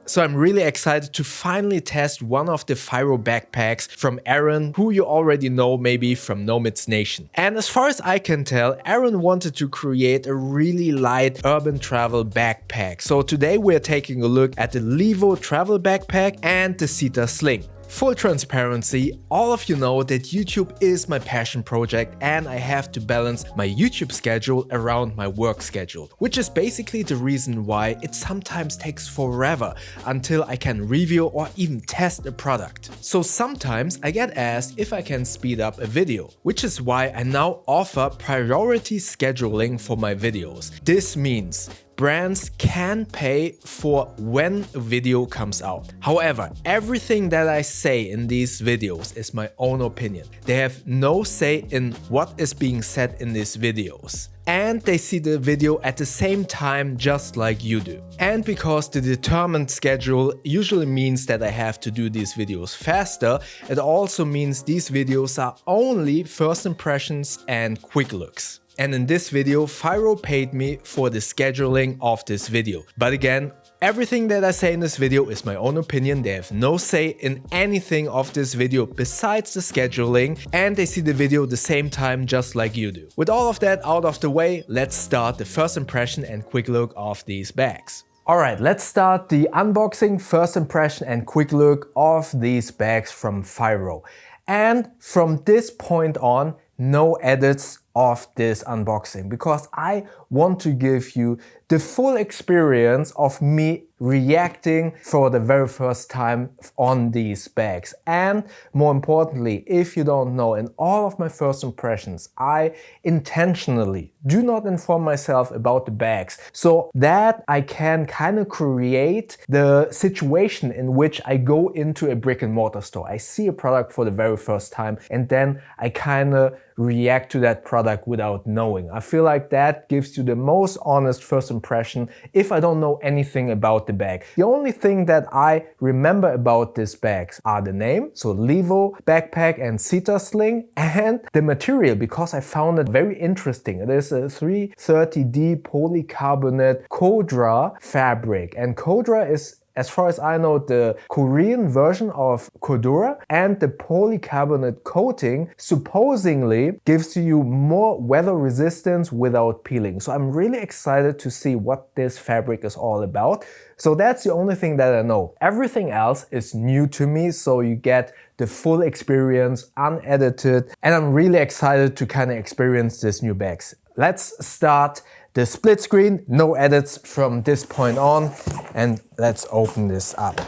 So I'm really excited to finally test one of the Fyro backpacks from Aaron, who you already know maybe from Nomads Nation. And as far as I can tell, Aaron wanted to create a really light urban travel backpack. So today we're taking a look at the Levo travel backpack and the Citta sling. Full transparency, all of you know that YouTube is my passion project and I have to balance my YouTube schedule around my work schedule, which is basically the reason why it sometimes takes forever until I can review or even test a product. So sometimes I get asked if I can speed up a video, which is why I now offer priority scheduling for my videos. This means brands can pay for when a video comes out. However, everything that I say in these videos is my own opinion. They have no say in what is being said in these videos. And they see the video at the same time just like you do. And because the determined schedule usually means that I have to do these videos faster, it also means these videos are only first impressions and quick looks. And in this video, Fyro paid me for the scheduling of this video. But again, everything that I say in this video is my own opinion. They have no say in anything of this video besides the scheduling, and they see the video the same time just like you do. With all of that out of the way, let's start the first impression and quick look of these bags. Alright, let's start the unboxing, first impression and quick look of these bags from Fyro. And from this point on, no edits of this unboxing, because I want to give you the full experience of me reacting for the very first time on these bags. And more importantly, if you don't know, in all of my first impressions, I intentionally do not inform myself about the bags so that I can kind of create the situation in which I go into a brick and mortar store. I see a product for the very first time and then I kind of react to that product without knowing. I feel like that gives you the most honest first impression if I don't know anything about the bag. The only thing that I remember about these bags are the name, so Levo backpack and Citta sling, and the material, because I found it very interesting. It is a 330D Polycarbonate Kodra fabric, and Kodra is, as far as I know, the Korean version of Kodra, and the polycarbonate coating supposedly gives you more weather resistance without peeling. So I'm really excited to see what this fabric is all about. So that's the only thing that I know. Everything else is new to me, so you get the full experience unedited, and I'm really excited to kind of experience these new bags. Let's start the split screen, no edits from this point on, and let's open this up.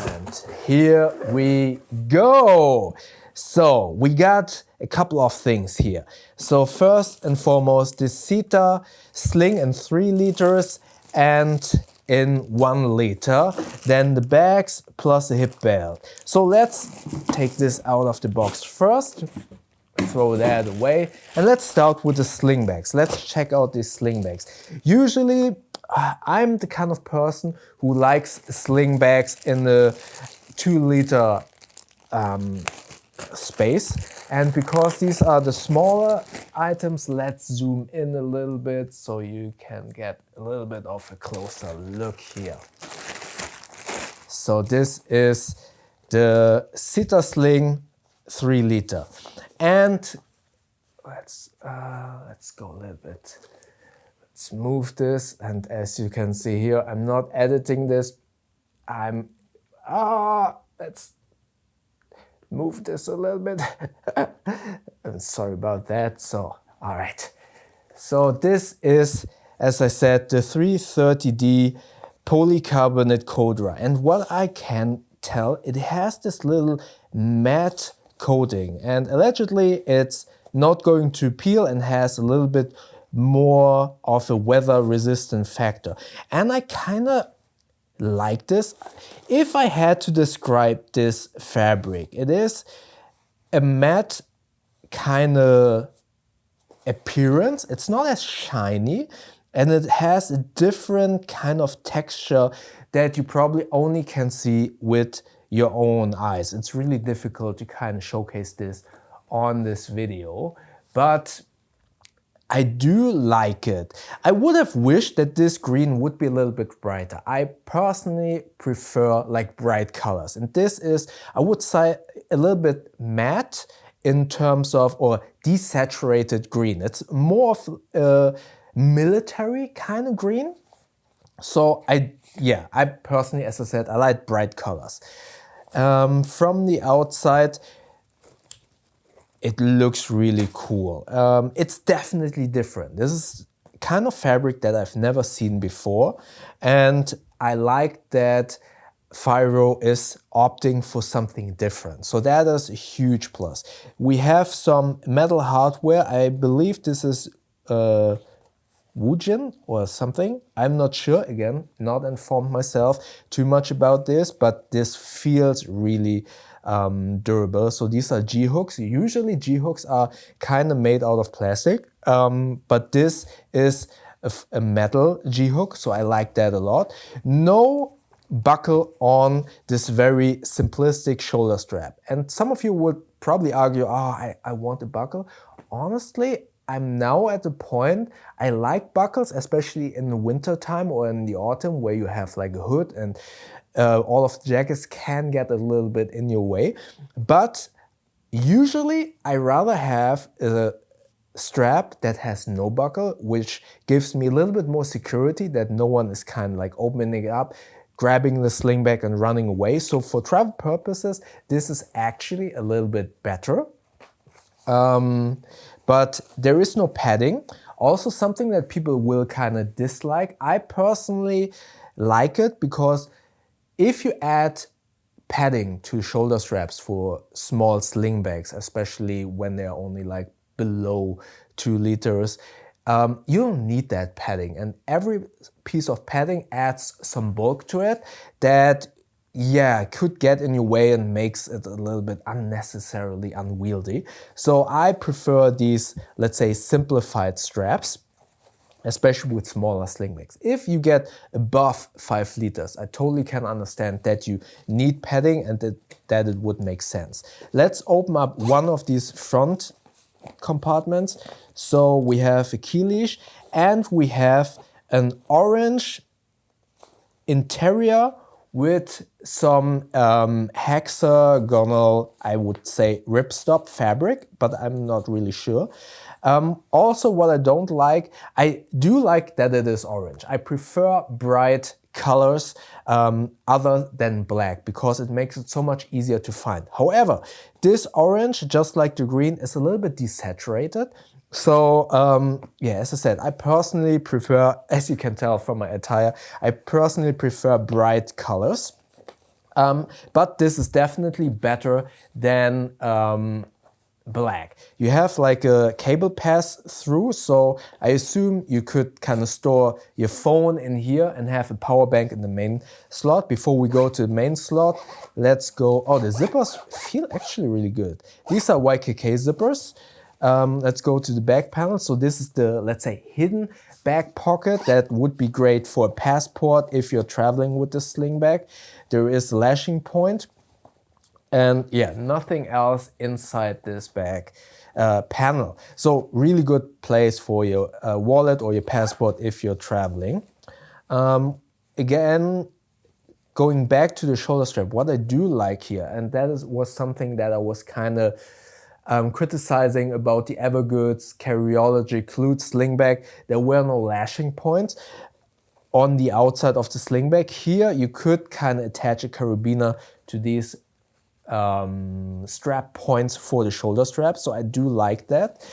And here we go. So we got a couple of things here. So first and foremost, the Citta sling in 3 liters and in 1 liter, then the bags plus a hip belt. So let's take this out of the box first. Throw that away, and let's start with the sling bags. Let's check out these sling bags. Usually I'm the kind of person who likes sling bags in the 2 liter space, and because these are the smaller items, let's zoom in a little bit so you can get a little bit of a closer look here. So this is the Citta sling 3 liter. And let's go a little bit. Let's move this, and as you can see here, I'm not editing this. Let's move this a little bit. I'm sorry about that. So, all right. So this is, as I said, the 330D Polycarbonate Kodra, and what I can tell, it has this little matte coating, and allegedly it's not going to peel and has a little bit more of a weather resistant factor, and I kind of like this. If I had to describe this fabric, it is a matte kind of appearance. It's not as shiny, and it has a different kind of texture that you probably only can see with your own eyes. It's really difficult to kind of showcase this on this video, but I do like it. I would have wished that this green would be a little bit brighter. I personally prefer like bright colors. And this is, I would say, a little bit matte in terms of, or desaturated green. It's more of a military kind of green. So I personally, as I said, I like bright colors. From the outside, it looks really cool. It's definitely different. This is kind of fabric that I've never seen before. And I like that Fyro is opting for something different. So that is a huge plus. We have some metal hardware. I believe this is Woojin or something. I'm not sure, again, not informed myself too much about this, but this feels really durable. So these are G-hooks. Usually G-hooks are kind of made out of plastic, but this is a metal G-hook, so I like that a lot. No buckle on this very simplistic shoulder strap. And some of you would probably argue, oh, I want a buckle. Honestly, I'm now at the point, I like buckles, especially in the winter time or in the autumn where you have like a hood and all of the jackets can get a little bit in your way. But usually I rather have a strap that has no buckle, which gives me a little bit more security that no one is kind of like opening it up, grabbing the sling bag and running away. So for travel purposes, this is actually a little bit better. But there is no padding. Also something that people will kind of dislike. I personally like it because if you add padding to shoulder straps for small sling bags, especially when they're only like below 2 liters, you don't need that padding. And every piece of padding adds some bulk to it that could get in your way and makes it a little bit unnecessarily unwieldy. So I prefer these, let's say, simplified straps, especially with smaller sling bags. If you get above 5 liters, I totally can understand that you need padding and that it would make sense. Let's open up one of these front compartments. So we have a key leash and we have an orange interior with some hexagonal, I would say, ripstop fabric, but I'm not really sure. Also, what I don't like, I do like that it is orange. I prefer bright colors other than black because it makes it so much easier to find. However, this orange, just like the green, is a little bit desaturated. So as I said, I personally prefer, as you can tell from my attire, I personally prefer bright colors. But this is definitely better than black. You have like a cable pass through, so I assume you could kind of store your phone in here and have a power bank in the main slot. Before we go to the main slot, let's go, oh, the zippers feel actually really good. These are YKK zippers. Let's go to the back panel. So this is the, let's say, hidden back pocket that would be great for a passport if you're traveling with the sling bag. There is a lashing point. And nothing else inside this bag panel. So really good place for your wallet or your passport if you're traveling. Again, going back to the shoulder strap, what I do like here, and that was something that I was kind of criticizing about the Evergoods Carryology Clued sling bag. There were no lashing points on the outside of the sling bag. Here you could kind of attach a carabiner to these strap points for the shoulder strap, so I do like that.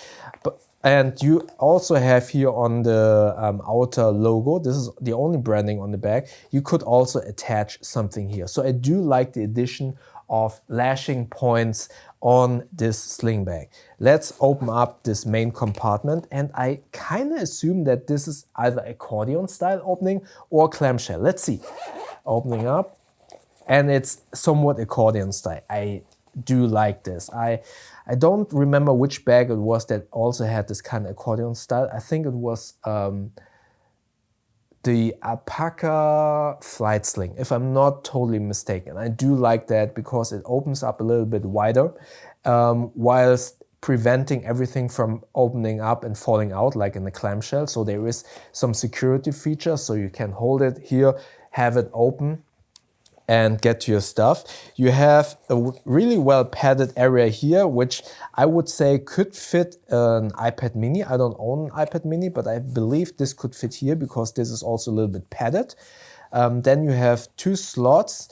And you also have here on the outer logo, this is the only branding on the back, you could also attach something here. So I do like the addition of lashing points on this sling bag. Let's open up this main compartment, and I kind of assume that this is either accordion style opening or clamshell. Let's see. Opening up. And it's somewhat accordion style. I do like this. I don't remember which bag it was that also had this kind of accordion style. I think it was the Alpaca Flight Sling, if I'm not totally mistaken. I do like that because it opens up a little bit wider, whilst preventing everything from opening up and falling out like in the clamshell. So there is some security feature, so you can hold it here, have it open and get to your stuff. You have a really well padded area here, which I would say could fit an iPad mini. I don't own an iPad mini, but I believe this could fit here because this is also a little bit padded. Then you have 2 slots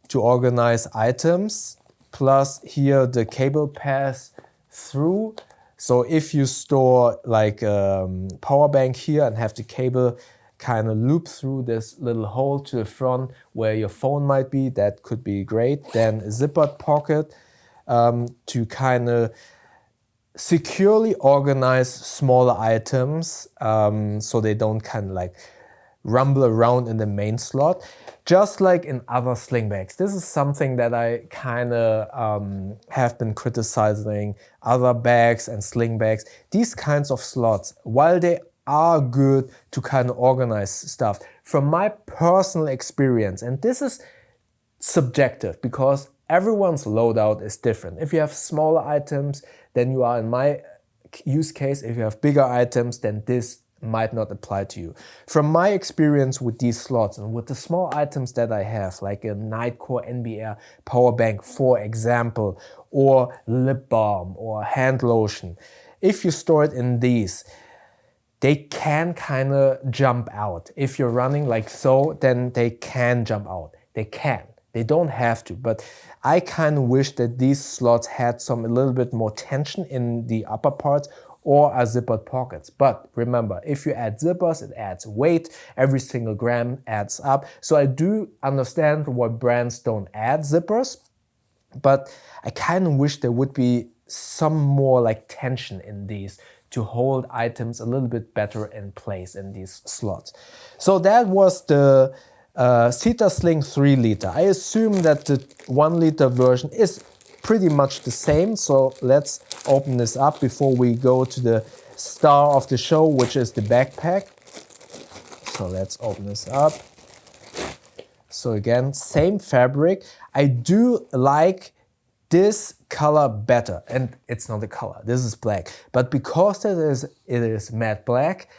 to organize items, plus here the cable pass through. So if you store like a power bank here and have the cable kind of loop through this little hole to the front where your phone might be, that could be great. Then a zippered pocket to kind of securely organize smaller items so they don't kind of like rumble around in the main slot. Just like in other sling bags. This is something that I kind of have been criticizing other bags and sling bags. These kinds of slots, while they are good to kind of organize stuff, from my personal experience, and this is subjective because everyone's loadout is different. If you have smaller items, then you are in my use case. If you have bigger items, then this might not apply to you. From my experience with these slots and with the small items that I have, like a Nightcore NBR power bank, for example, or lip balm or hand lotion, if you store it in these, they can kind of jump out. If you're running like so, then they can jump out. They can. They don't have to, but I kind of wish that these slots had a little bit more tension in the upper parts or are zippered pockets. But remember, if you add zippers, it adds weight. Every single gram adds up. So I do understand why brands don't add zippers, but I kind of wish there would be some more like tension in these to hold items a little bit better in place in these slots. So that was the Citta Sling 3 liter. I assume that the 1 liter version is pretty much the same. So let's open this up before we go to the star of the show, which is the backpack. So let's open this up. So again, same fabric. I do like this color better, and it's not a color, this is black, but because it is matte black,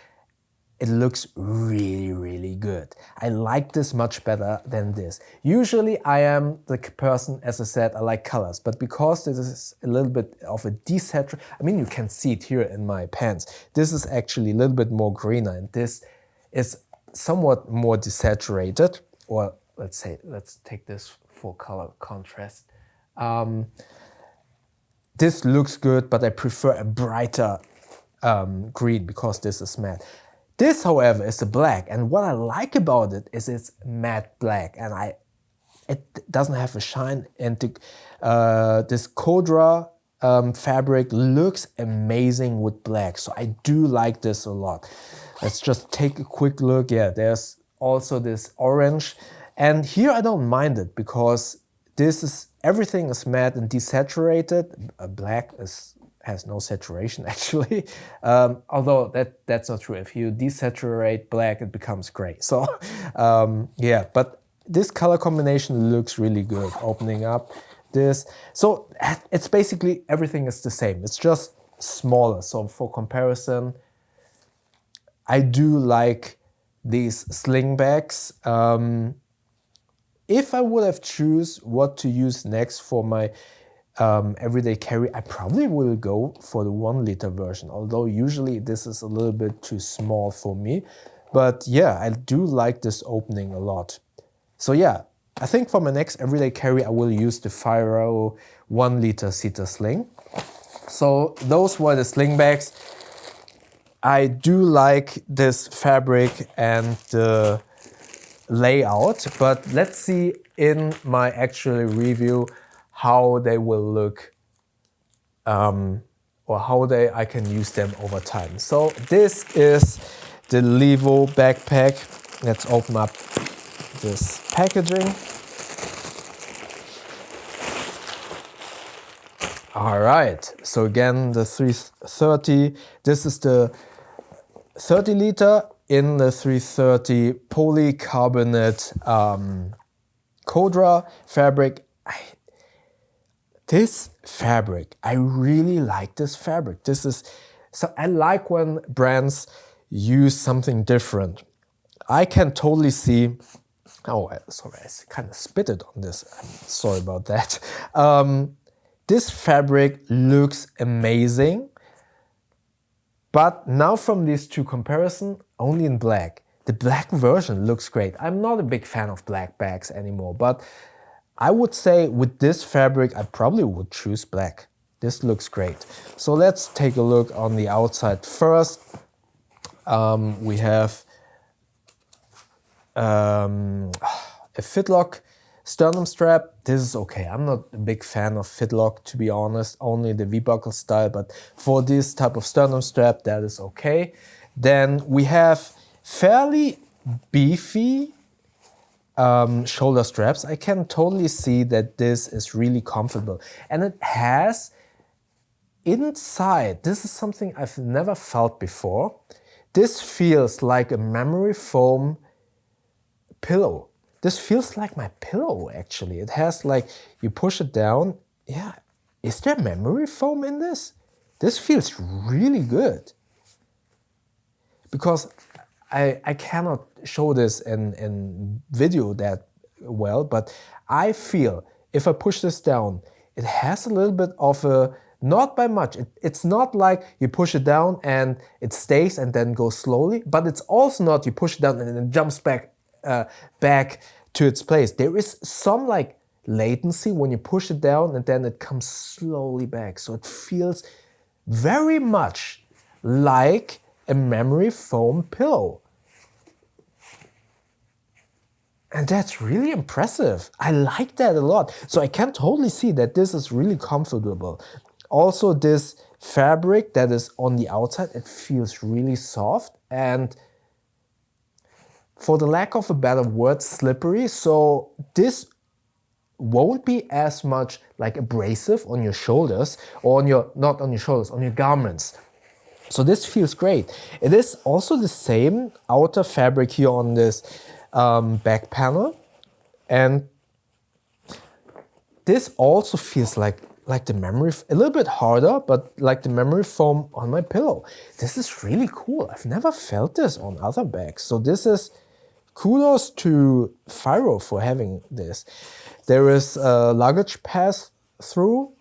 it looks really, really good. I like this much better than this. Usually I am the person, as I said, I like colors, but because this is a little bit of a desaturation, I mean, you can see it here in my pants. This is actually a little bit more greener, and this is somewhat more desaturated, or let's take this for color contrast. This looks good, but I prefer a brighter green because this is matte. This, however, is a black, and what I like about it is it's matte black, and it doesn't have a shine. And this Kodra fabric looks amazing with black, so I do like this a lot. Let's just take a quick look. Yeah, there's also this orange, and here I don't mind it because everything is matte and desaturated. Black has no saturation actually, although that's not true. If you desaturate black, it becomes gray. So yeah, but this color combination looks really good. Opening up this, so it's basically everything is the same. It's just smaller. So for comparison, I do like these sling bags. If I would have choose what to use next for my everyday carry, I probably will go for the 1 liter version, although usually this is a little bit too small for me. But yeah, I do like this opening a lot. So yeah, I think for my next everyday carry, I will use the Fyro 1 liter Citta sling. So those were the sling bags. I do like this fabric and the layout, but let's see in my actual review how they will look or how I can use them over time. So this is the Levo backpack. Let's open up this packaging. All right, so again, the 330, this is the 30 liter in the 330 Polycarbonate Kodra fabric. This fabric, I really like this fabric. This is, so I like when brands use something different. I can totally see, oh, sorry, I kind of spit it on this. I'm sorry about that. This fabric looks amazing. But now from these two comparisons, only in black. The black version looks great. I'm not a big fan of black bags anymore, but I would say with this fabric, I probably would choose black. This looks great. So let's take a look on the outside first. We have a fitlock sternum strap. This is okay. I'm not a big fan of fitlock, to be honest, only the V-buckle style, but for this type of sternum strap, that is okay. Then we have fairly beefy shoulder straps. I can totally see that this is really comfortable. And it has inside, this is something I've never felt before. This feels like a memory foam pillow. This feels like my pillow, actually. It has like, you push it down. Yeah, is there memory foam in this? This feels really good. Because I cannot show this in video that well, but I feel if I push this down, it has a little bit of a, not by much. It's not like you push it down and it stays and then goes slowly, but it's also not you push it down and it jumps back to its place. There is some like latency when you push it down and then it comes slowly back. So it feels very much like a memory foam pillow. And that's really impressive. I like that a lot. So I can totally see that this is really comfortable. Also this fabric that is on the outside, it feels really soft and, for the lack of a better word, slippery. So this won't be as much like abrasive on your shoulders or on your, not on your shoulders, on your garments. So this feels great. It is also the same outer fabric here on this back panel. And this also feels like the memory, a little bit harder, but like the memory foam on my pillow. This is really cool. I've never felt this on other bags. So this is, kudos to Fyro for having this. There is a luggage pass-through.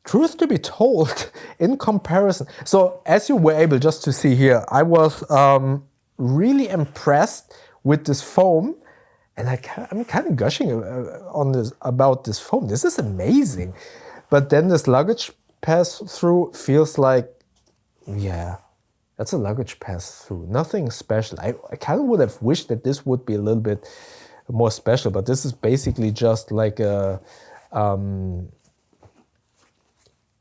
Truth to be told, in comparison, so as you were able just to see here, I was really impressed with this foam, and I'm kind of gushing on this about this foam. This is amazing. But then this luggage pass-through feels like, yeah, that's a luggage pass-through. Nothing special. I kind of would have wished that this would be a little bit more special, but this is basically just like a,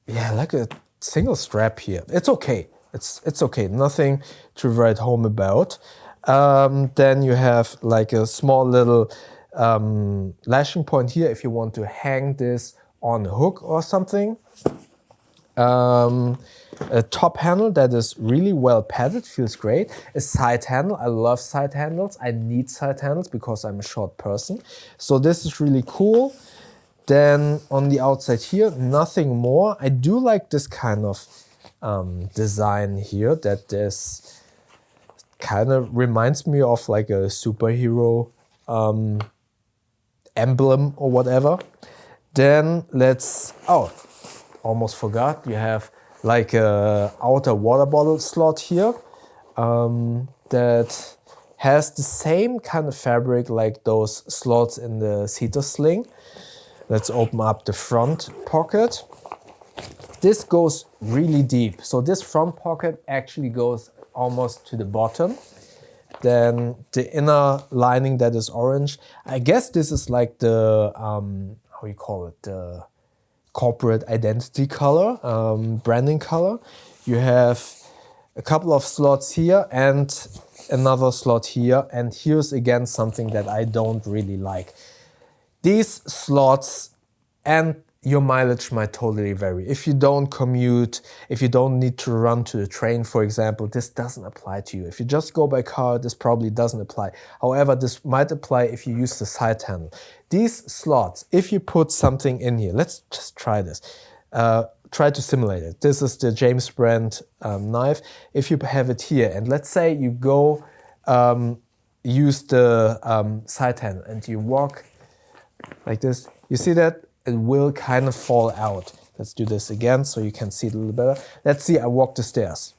yeah, like a single strap here. It's okay. It's okay. Nothing to write home about. Then you have like a small little lashing point here if you want to hang this on a hook or something. A top handle that is really well padded, feels great. A side handle, I love side handles. I need side handles because I'm a short person. So this is really cool. Then on the outside here, nothing more. I do like this kind of design here, that this kind of reminds me of like a superhero emblem or whatever. Then let's, oh, almost forgot, you have like a outer water bottle slot here that has the same kind of fabric like those slots in the Citta sling. Let's open up the front pocket. This goes really deep. So this front pocket actually goes almost to the bottom. Then the inner lining that is orange. I guess this is like the, how you call it, the corporate identity color, branding color. You have a couple of slots here and another slot here. And here's again something that I don't really like. These slots, and your mileage might totally vary. If you don't commute, if you don't need to run to the train, for example, this doesn't apply to you. If you just go by car, this probably doesn't apply. However, this might apply if you use the side handle. These slots, if you put something in here, let's just try this. Try to simulate it. This is the James Brand knife. If you have it here, and let's say you go use the side handle and you walk like this, you see that? It will kind of fall out. Let's do this again so you can see it a little better. Let's see, I walk the stairs.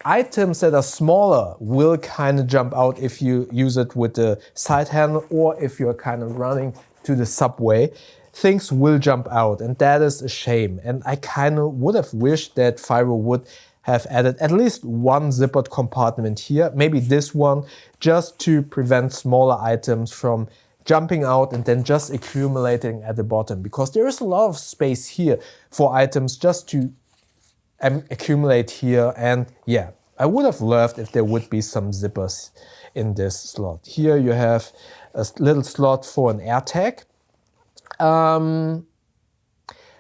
Items that are smaller will kind of jump out if you use it with the side handle, or if you're kind of running to the subway. Things will jump out, and that is a shame. And I kind of would have wished that Fyro would have added at least one zippered compartment here, maybe this one, just to prevent smaller items from jumping out and then just accumulating at the bottom, because there is a lot of space here for items just to accumulate here. And yeah, I would have loved if there would be some zippers in this slot. Here you have a little slot for an AirTag.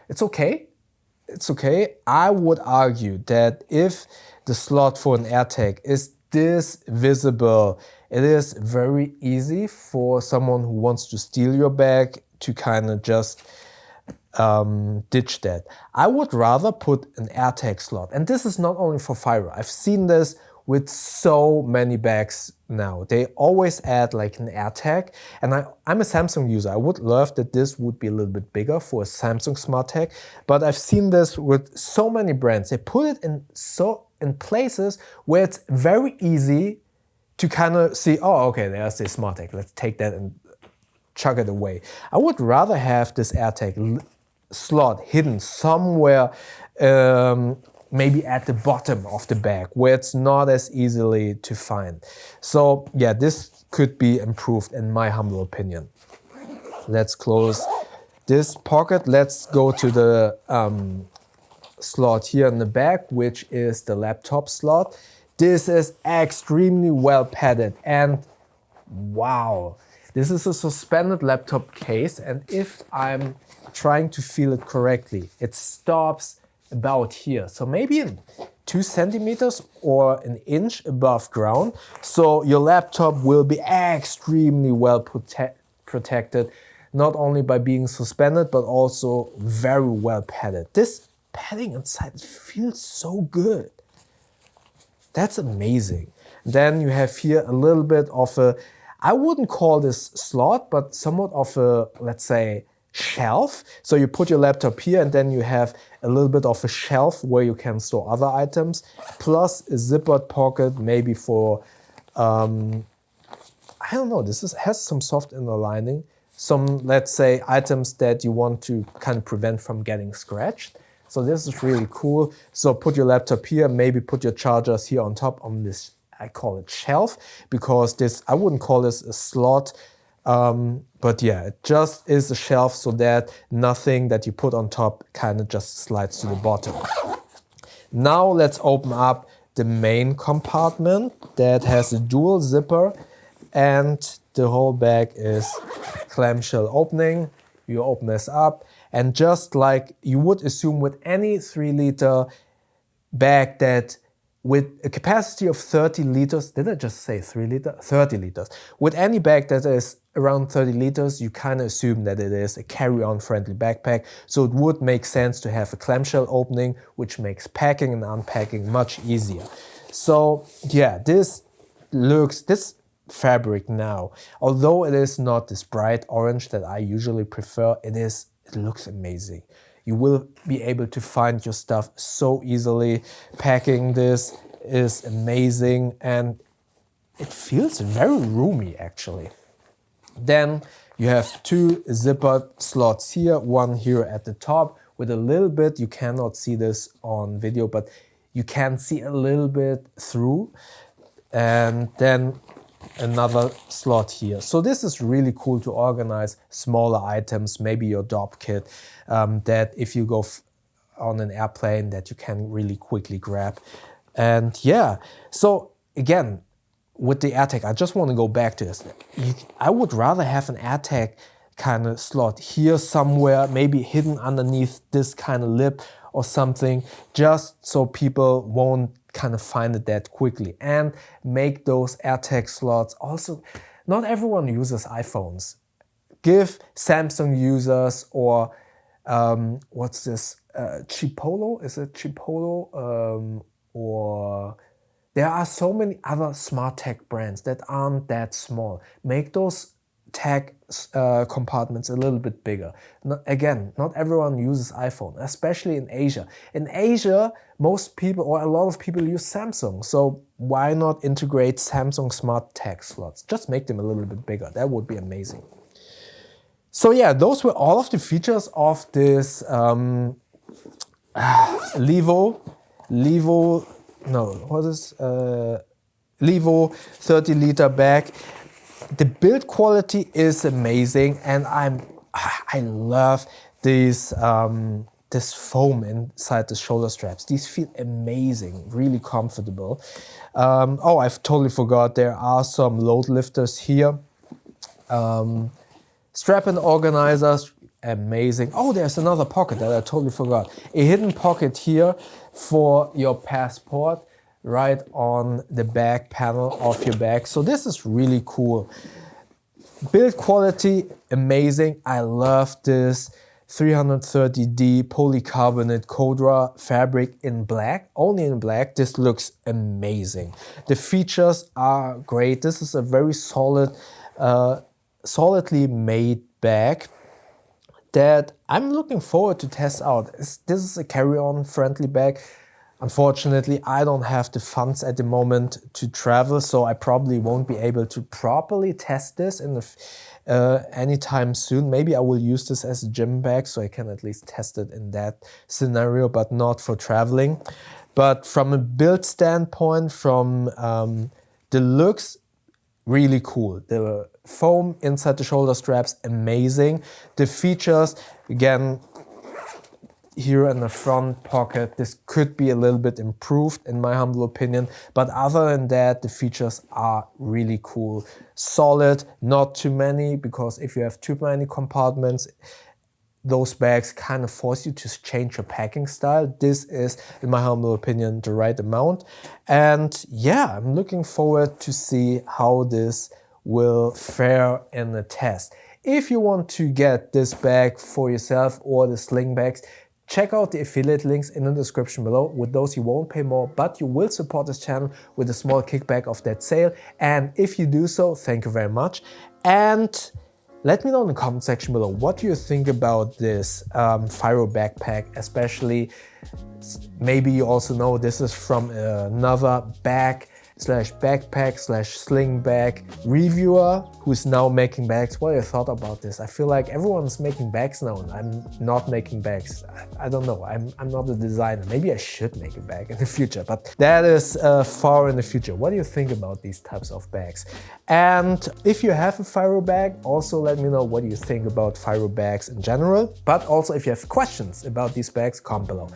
It's okay. It's okay. I would argue that if the slot for an AirTag is this visible, it is very easy for someone who wants to steal your bag to kind of just ditch that. I would rather put an AirTag slot. And this is not only for Fyro. I've seen this with so many bags now. They always add like an AirTag. And I'm a Samsung user. I would love that this would be a little bit bigger for a Samsung Smart Tag. But I've seen this with so many brands. They put it in places where it's very easy to kind of see, oh, okay, there's the Smart Tag. Let's take that and chuck it away. I would rather have this AirTag slot hidden somewhere, maybe at the bottom of the bag, where it's not as easily to find. So yeah, this could be improved in my humble opinion. Let's close this pocket. Let's go to the slot here in the back, which is the laptop slot. This is extremely well padded, and wow, this is a suspended laptop case, and if I'm trying to feel it correctly, it stops about here, so maybe in 2 centimeters or an inch above ground. So your laptop will be extremely well protected, not only by being suspended, but also very well padded. This padding inside feels so good. That's amazing. Then you have here a little bit of a, I wouldn't call this slot, but somewhat of a, let's say, shelf. So you put your laptop here, and then you have a little bit of a shelf where you can store other items, plus a zippered pocket, maybe for, I don't know, has some soft inner lining. Some, let's say, items that you want to kind of prevent from getting scratched. So this is really cool. So put your laptop here, maybe put your chargers here on top on this, I call it shelf, because this, I wouldn't call this a slot, but yeah, it just is a shelf so that nothing that you put on top kind of just slides to the bottom. Now let's open up the main compartment that has a dual zipper, and the whole bag is clamshell opening. You open this up, and just like you would assume with any 3-liter bag that with a capacity of 30 liters, did I just say 3 liters? 30 liters. With any bag that is around 30 liters, you kind of assume that it is a carry-on friendly backpack. So it would make sense to have a clamshell opening, which makes packing and unpacking much easier. So yeah, this fabric now, although it is not this bright orange that I usually prefer, it looks amazing. You will be able to find your stuff so easily. Packing this is amazing, and it feels very roomy actually. Then you have 2 zippered slots here, one here at the top with a little bit, you cannot see this on video, but you can see a little bit through, and then another slot here. So this is really cool to organize smaller items, maybe your DOP kit, that if you go on an airplane that you can really quickly grab. And yeah, so again, with the AirTag, I just want to go back to this. I would rather have an AirTag kind of slot here somewhere, maybe hidden underneath this kind of lip or something, just so people won't kind of find it that quickly. And make those AirTag slots. Also, not everyone uses iPhones. Give Samsung users or what's this, Chipolo? Is it Chipolo? Or there are so many other smart tag brands that aren't that small. Make those tag compartments a little bit bigger. Again, not everyone uses iPhone, especially in Asia. In Asia, most people or a lot of people use Samsung. So why not integrate Samsung smart tag slots? Just make them a little bit bigger. That would be amazing. So yeah, those were all of the features of this Levo 30-liter bag. The build quality is amazing, and I love this this foam inside the shoulder straps. These feel amazing, really comfortable. Oh, I've totally forgot, there are some load lifters here. Strap-in organizers, amazing. Oh, there's another pocket that I totally forgot. A hidden pocket here for your passport, right on the back panel of your bag. So this is really cool. Build quality, amazing. I love this 330D Polycarbonate Kodra fabric in black, only in black. This looks amazing. The features are great. This is a very solidly made bag that I'm looking forward to test out. This is a carry-on friendly bag. Unfortunately, I don't have the funds at the moment to travel, so I probably won't be able to properly test this in anytime soon. Maybe I will use this as a gym bag, so I can at least test it in that scenario, but not for traveling. But from a build standpoint, from the looks, really cool. The foam inside the shoulder straps, amazing. The features, again, here in the front pocket, this could be a little bit improved in my humble opinion, but other than that, the features are really cool. Solid, not too many, because if you have too many compartments, those bags kind of force you to change your packing style. This is, in my humble opinion, the right amount. And yeah, I'm looking forward to see how this will fare in the test. If you want to get this bag for yourself or the Sling Bags, check out the affiliate links in the description below. With those you won't pay more, but you will support this channel with a small kickback of that sale. And if you do so, thank you very much. And let me know in the comment section below, what do you think about this Fyro backpack, especially maybe you also know this is from another bag/backpack/sling bag reviewer who's now making bags. What are your thoughts about this? I feel like everyone's making bags now and I'm not making bags. I don't know, I'm not a designer. Maybe I should make a bag in the future, but that is far in the future. What do you think about these types of bags? And if you have a Fyro bag, also let me know what you think about Fyro bags in general. But also if you have questions about these bags, comment below.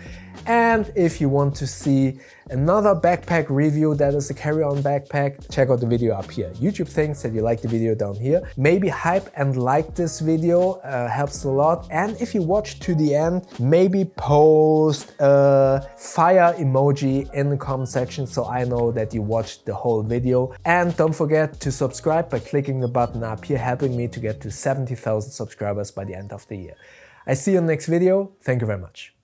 And if you want to see another backpack review that is a carry-on backpack, check out the video up here. YouTube thinks that you like the video down here. Maybe hype and like this video, helps a lot. And if you watch to the end, maybe post a fire emoji in the comment section so I know that you watched the whole video. And don't forget to subscribe by clicking the button up here, helping me to get to 70,000 subscribers by the end of the year. I see you in the next video. Thank you very much.